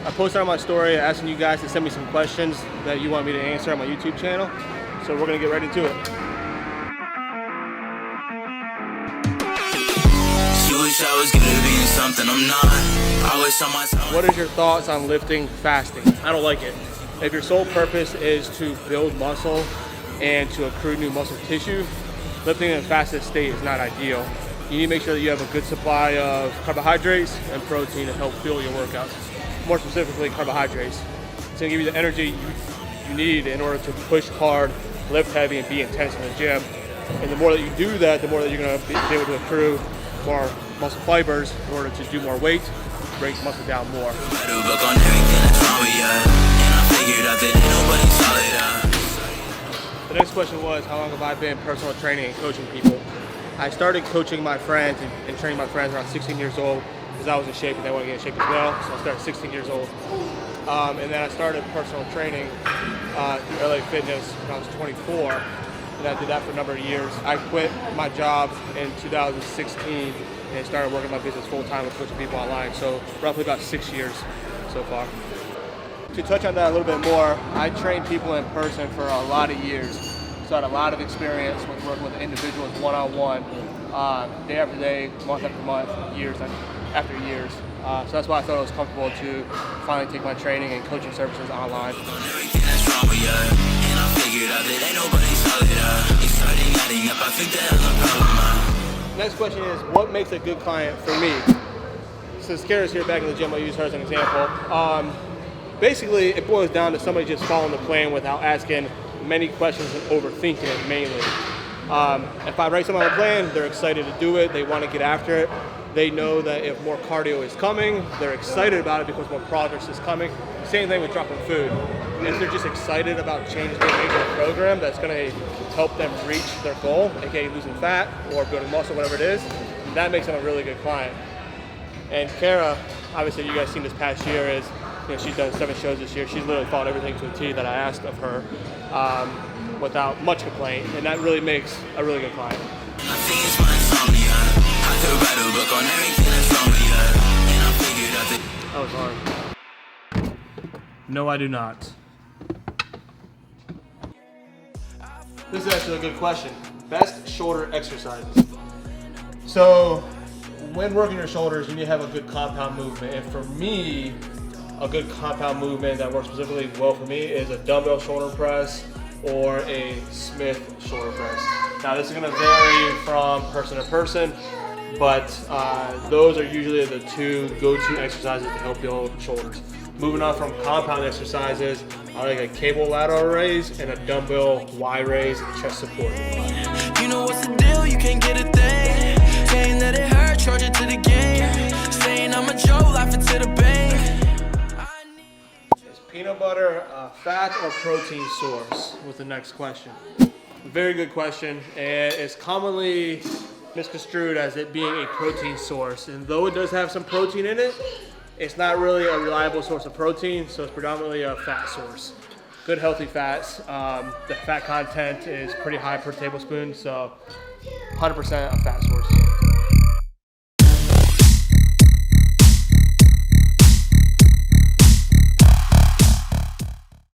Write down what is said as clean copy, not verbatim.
I posted on my story asking you guys to send me some questions that you want me to answer on my YouTube channel. So we're gonna get right into it. I was good at being something I'm not. I always saw myself. What is your thoughts on lifting fasting? I don't like it. If your sole purpose is to build muscle and to accrue new muscle tissue, lifting in a fasted state is not ideal. You need to make sure that you have a good supply of carbohydrates and protein to help fuel your workouts. More specifically, carbohydrates. It's gonna give you the energy you need in order to push hard, lift heavy, and be intense in the gym. And the more that you do that, the more that you're gonna be able to accrue more muscle fibers in order to do more weight, break muscle down more. The next question was, how long have I been personal training and coaching people? I started coaching my friends and training my friends around 16 years old because I was in shape and they want to get in shape as well. So I started 16 years old. And then I started personal training through LA Fitness when I was 24. And I did that for a number of years. I quit my job in 2016 and started working my business full-time with coaching people online. So roughly about 6 years so far. To touch on that a little bit more, I trained people in person for a lot of years. So I had a lot of experience with working with individuals one-on-one, day after day, month after month, years after years. So that's why I thought it was comfortable to finally take my training and coaching services online. Next question is, what makes a good client for me? Since Kara's here back in the gym, I'll use her as an example. Basically, it boils down to somebody just following the plan without asking many questions and overthinking it mainly. If I write something on a plan, they're excited to do it, they want to get after it. They know that if more cardio is coming, they're excited about it because more progress is coming. Same thing with dropping food. If they're just excited about changes being made to the program that's going to help them reach their goal, aka losing fat or building muscle, whatever it is, that makes them a really good client. And Kara, obviously you guys seen this past year, is she's done 7 shows this year. She's literally followed everything to a T that I asked of her without much complaint, and that really makes a really good client. I think it's my insomnia. I could write a book on everything that's wrong with you, and I figured out that. That was hard. No, I do not. This is actually a good question. Best shoulder exercises. So, when working your shoulders, you need to have a good compound movement. And for me, a good compound movement that works specifically well for me is a dumbbell shoulder press or a Smith shoulder press. Now, this is going to vary from person to person, but those are usually the 2 go-to exercises to help build shoulders. Moving on from compound exercises, I like a cable lateral raise and a dumbbell Y raise chest support. You know what's the deal? You can't get a thing. Saying that it hurt, charge it to the game. Saying I'm a Joe, laughing to the bank. Is peanut butter a fat or protein source? Was the next question. Very good question, and it's commonly misconstrued as it being a protein source. And though it does have some protein in it, it's not really a reliable source of protein, so it's predominantly a fat source. Good healthy fats. The fat content is pretty high per tablespoon, so 100% a fat source.